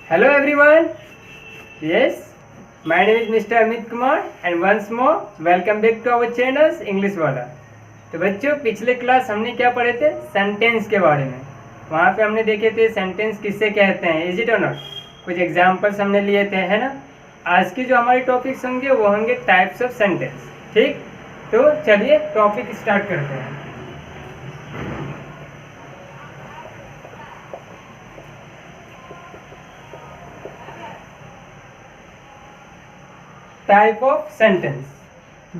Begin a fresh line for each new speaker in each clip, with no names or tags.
Hello everyone. Yes, my name is Mr. Amit Kumar and once more welcome back to our channel English वाला। तो बच्चों पिछले class हमने क्या पढ़े थे? सेंटेंस के बारे में। वहाँ पे हमने देखे थे सेंटेंस किससे कहते हैं, इज इट और नॉट। कुछ एग्जाम्पल्स हमने लिए थे, है ना। आज की जो हमारे टॉपिक्स होंगे वो होंगे टाइप्स ऑफ सेंटेंस। ठीक, तो चलिए टॉपिक स्टार्ट करते हैं। Type of sentence.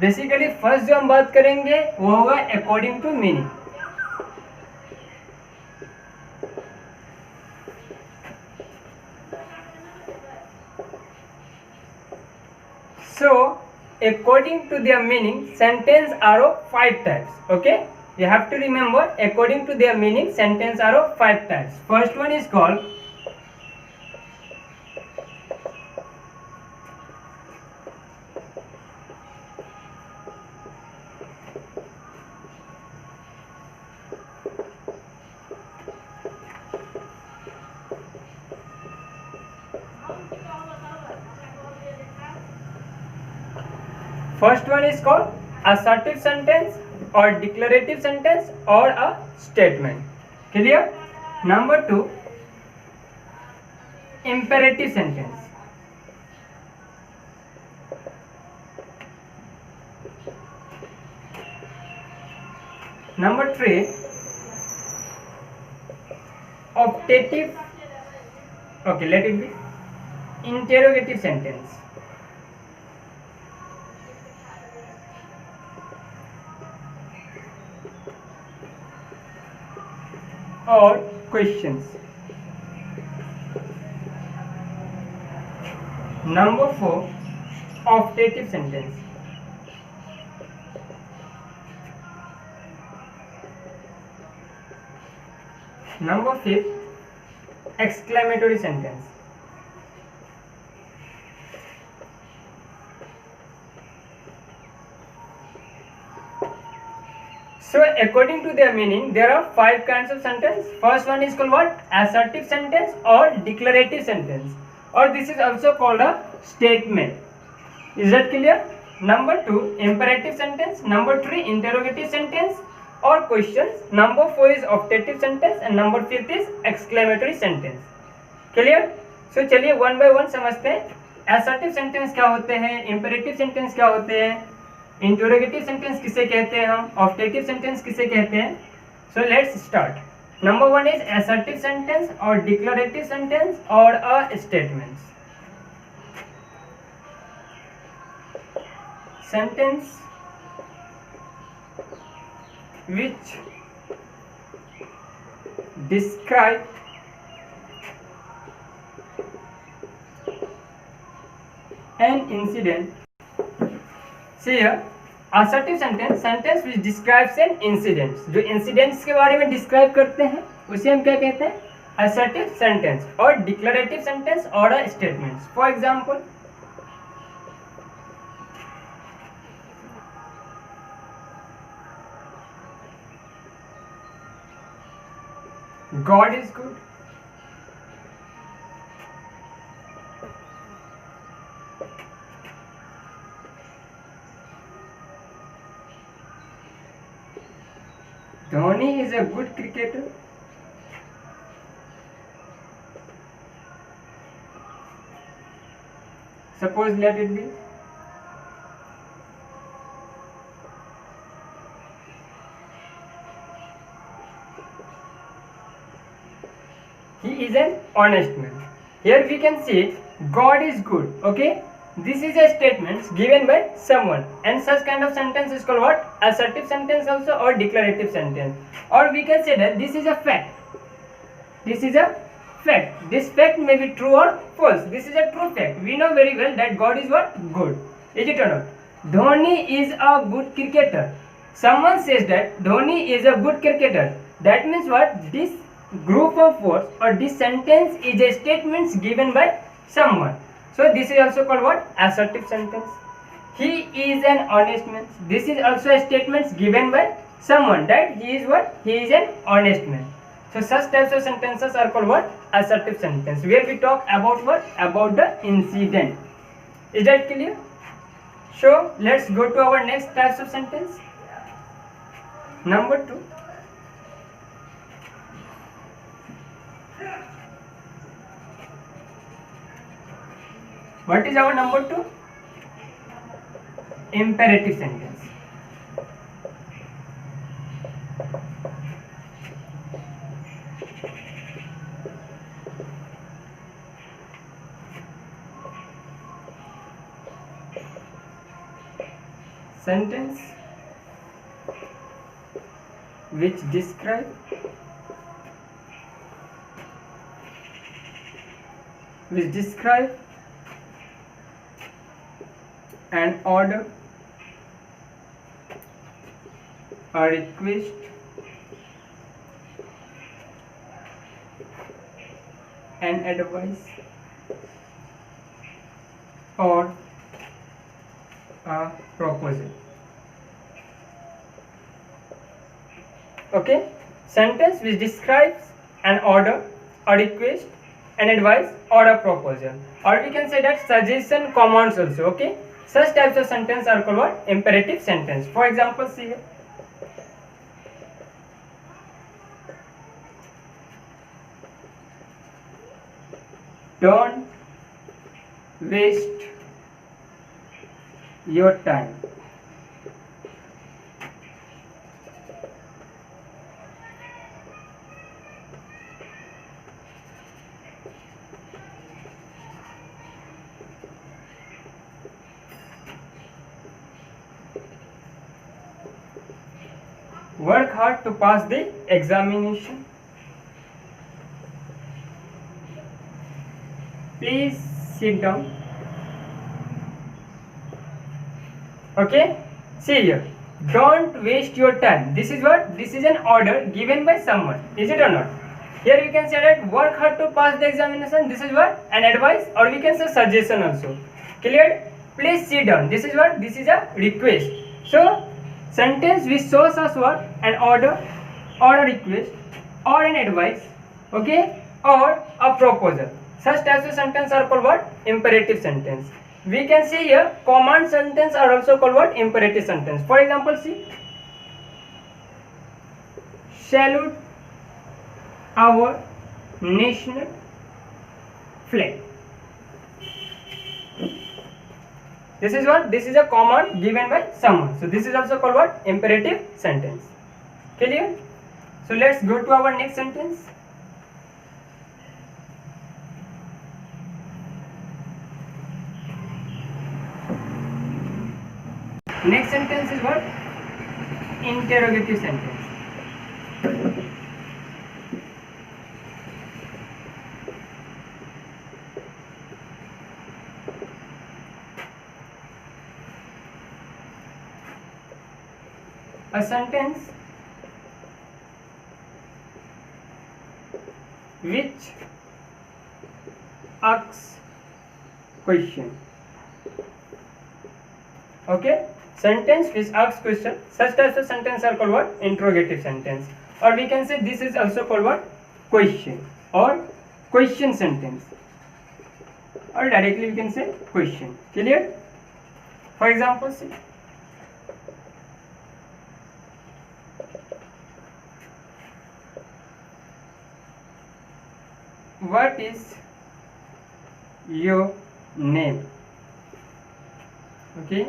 Basically first जो हम बात करेंगे वो होगा according to meaning. So, according to their meaning, sentence are of 5 types. Okay, you have to remember. According to their meaning, sentence are of 5 types. First one is called assertive sentence or declarative sentence or a statement. Clear? Number 2, imperative sentence. Number 3, optative. Okay, let it be interrogative sentence. Or questions. Number 4, optative sentence. Number 5, exclamatory sentence. So according to their meaning, there are 5 kinds of sentence. First one is called what? Assertive sentence or declarative sentence, or this is also called a statement. Is that clear? Number 2, imperative sentence. Number 3, interrogative sentence or questions. Number 4 is optative sentence and number 5 is exclamatory sentence. Clear? So चलिए one by one समझते हैं। Assertive sentence क्या होते हैं, imperative sentence क्या होते हैं, interrogative sentence किसे कहते हैं, हम ऑप्टेटिव सेंटेंस किसे कहते हैं। So let's start. Number 1 is assertive sentence और डिक्लेरेटिव सेंटेंस और a statement. Sentence which describe an incident. Assertive sentence, sentence which describes an incidents, जो इंसिडेंट्स के बारे में डिस्क्राइब करते हैं उसे हम क्या कहते हैं, असर्टिव सेंटेंस। और डिक्लेरेटिव सेंटेंस और a statements. For example, God is good, Dhoni is a good cricketer. Suppose let it be he is an honest man. Here we can see God is good. Okay, this is a statement given by someone, and such kind of sentence is called what? Assertive sentence also or declarative sentence. Or we can say that this is a fact. This is a fact. This fact may be true or false. This is a true fact. We know very well that God is what? Good. Is it or not? Dhoni is a good cricketer. Someone says that Dhoni is a good cricketer. That means what? This group of words or this sentence is a statement given by someone. So this is also called what? Assertive sentence. He is an honest man. This is also a statement given by someone that he is what? He is an honest man. So such types of sentences are called what? Assertive sentence, where we talk about what? About the incident. Is that clear? So let's go to our next types of sentence. Number 2. What is our number 2? Imperative sentence. Sentence which describe an order, a request, an advice, or a proposal. Okay, sentence which describes an order, a request, an advice, or a proposal, or we can say that suggestion, commands also. Okay, such types of sentence are called what? Imperative sentence. For example, see here. Don't waste your time. Work hard to pass the examination. Please sit down. Okay, see here. Don't waste your time. This is what? This is an order given by someone. Is it or not? Here you can say that work hard to pass the examination. This is what? An advice, or we can say suggestion also. Clear? Please sit down. This is what? This is a request. So sentence which shows us what? An order, or a request, or an advice, okay, or a proposal. Such types of sentence are called what? Imperative sentence. We can see here command sentence are also called what? Imperative sentence. For example, see, salute our national flag. This is what? This is a command given by someone. So this is also called what? Imperative sentence. Clear? So let's go to our next sentence. Next sentence is what? Interrogative sentence. A sentence which asks question. Okay, sentence which asks question. Such types of sentence are called what? Interrogative sentence, or we can say this is also called what? Question, or question sentence, or directly we can say question. Clear? For example, see, what is your name? Okay,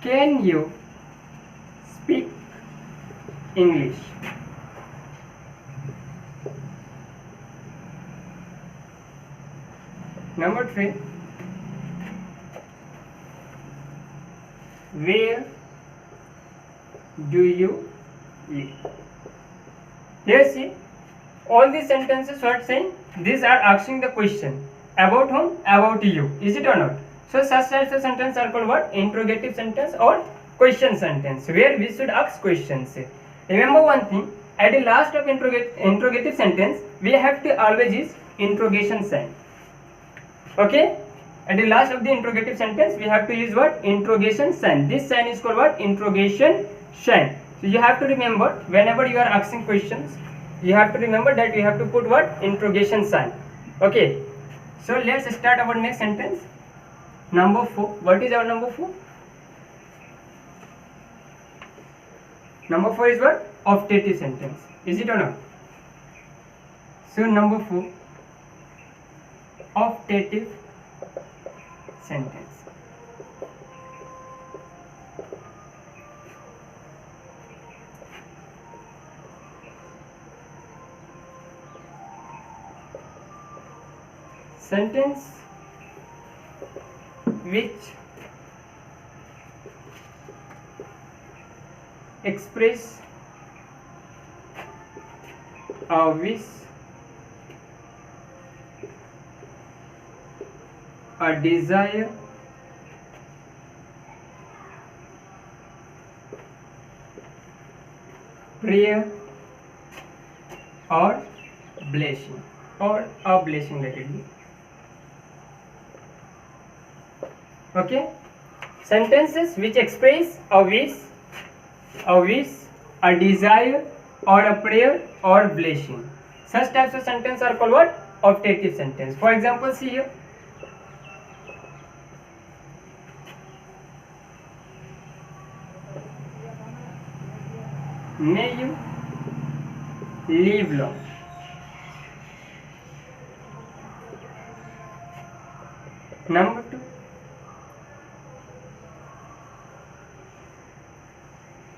can you speak English? Number 3, where do you live? Here see, all these sentences what saying? These are asking the question about whom? About you. Is it or not? So such types of sentence are called what? Interrogative sentence or question sentence, where we should ask questions. Remember one thing, at the last of interrogative sentence we have to always use interrogation sign. Okay, at the last of the interrogative sentence we have to use what? Interrogation sign. This sign is called what? Interrogation shine. So you have to remember, whenever you are asking questions, you have to remember that you have to put what? Interrogation sign. Okay. So let's start our next sentence. Number 4. What is our number 4? Number 4 is what? Optative sentence. Is it or not? So number 4. Optative sentence. Sentence which express a wish, a desire, prayer, or blessing, or a blessing, let it be. Okay, sentences which express a wish, a desire, or a prayer or blessing. Such types of sentences are called what? Optative sentence. For example, see here. May you live long. Number 2.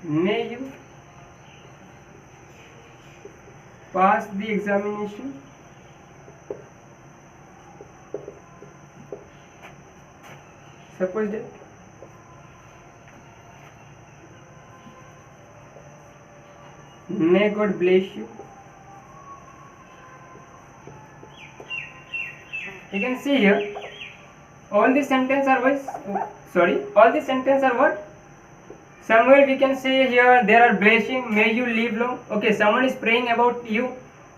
May you pass the examination. Suppose that may God bless you. You can see here all these sentences are all these sentences are what? Somewhere we can say here there are blessing, may you live long. Okay, someone is praying about you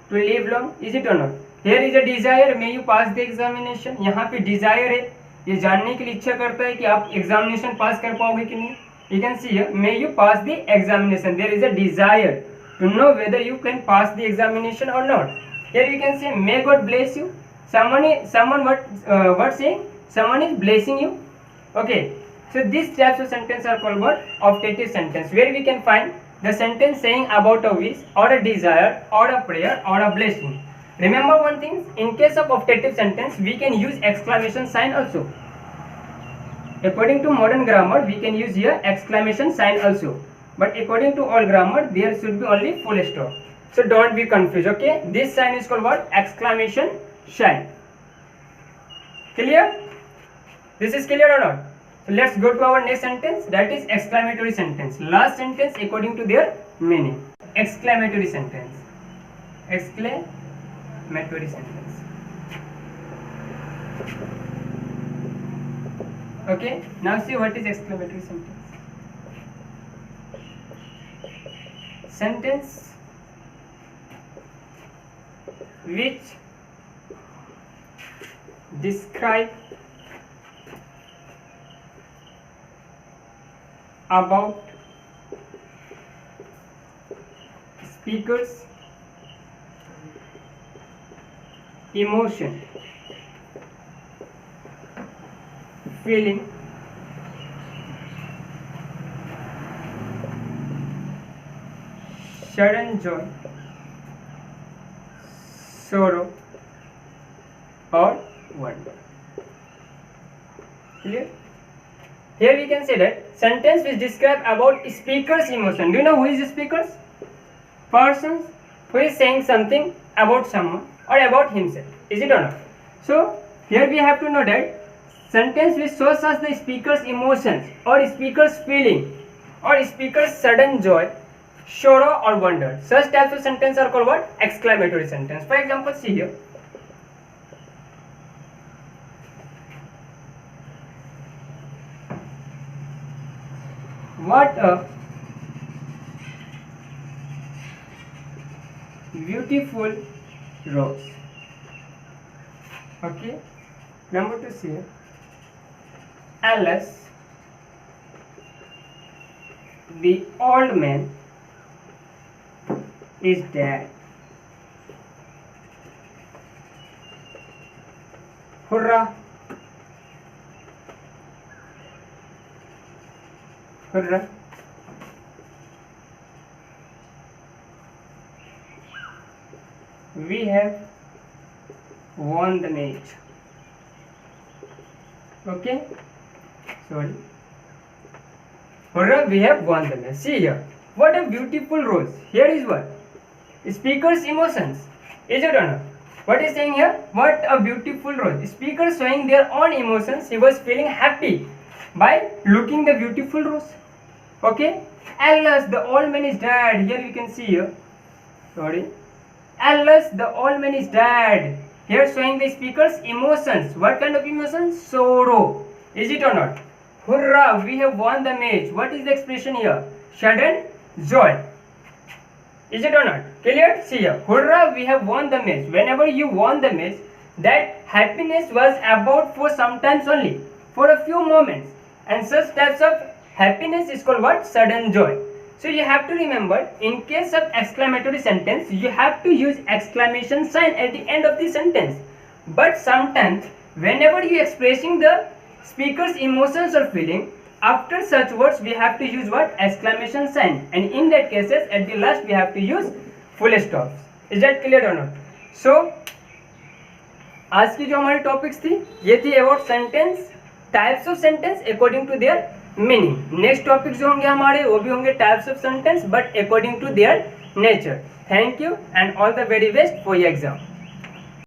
to live long. Is it or not? Here is a desire, may you pass the examination. यहाँ पे desire है, ये जानने के लिए इच्छा करता है कि आप examination पास कर पाओगे कि नहीं. You can see here, may you pass the examination. There is a desire to know whether you can pass the examination or not. Here you can say, may God bless you. Someone what saying? Someone is blessing you. Okay. So these types of sentence are called what? Optative sentence, where we can find the sentence saying about a wish or a desire or a prayer or a blessing. Remember one thing, in case of optative sentence, we can use exclamation sign also. According to modern grammar, we can use here exclamation sign also. But according to all grammar, there should be only full stop. So don't be confused, okay? This sign is called what? Exclamation sign. Clear? This is clear or not? So let's go to our next sentence, that is exclamatory sentence. Last sentence according to their meaning. Exclamatory sentence. Exclamatory sentence. Okay, now see what is exclamatory sentence. Sentence which describe about speaker's emotion, feeling, sudden joy, sorrow, or wonder. Clear? Here we can say that sentence which describe about speaker's emotion. Do you know who is the speakers? Person who is saying something about someone or about himself. Is it or not? So here we have to know that sentence which shows us the speaker's emotions or speaker's feeling or speaker's sudden joy, sorrow or wonder. Such types of sentence are called what? Exclamatory sentence. For example, see here. What a beautiful rose. Okay. Number 2 here. Alice the old man is dead. Hurrah! Hurrah! We have won the match. Okay? Sorry. Hurrah, we have won the match. See here. What a beautiful rose. Here is what? Speaker's emotions. Is it or not? What is saying here? What a beautiful rose. Speaker showing their own emotions. He was feeling happy by looking the beautiful rose. Okay? Alas, the old man is dead. Here you can see here. Sorry. Alas, the old man is dead. Here showing the speaker's emotions. What kind of emotions? Sorrow. Is it or not? Hurrah, we have won the match. What is the expression here? Sudden joy. Is it or not? Clear? See here. Hurrah, we have won the match. Whenever you won the match, that happiness was about for sometimes only, for a few moments. And such types of happiness is called what? Sudden joy. So you have to remember, in case of exclamatory sentence, you have to use exclamation sign at the end of the sentence. But sometimes, whenever you expressing the speaker's emotions or feeling, after such words we have to use what? Exclamation sign. And in that cases, at the last we have to use full stops. Is that clear or not? So, आज की जो हमारी topics थी, ये थी about sentence, types of sentence according to their meaning. Next topic जो होंगे हमारे वो भी होंगे types of sentence but according to their nature. Thank you and all the very best for your exam.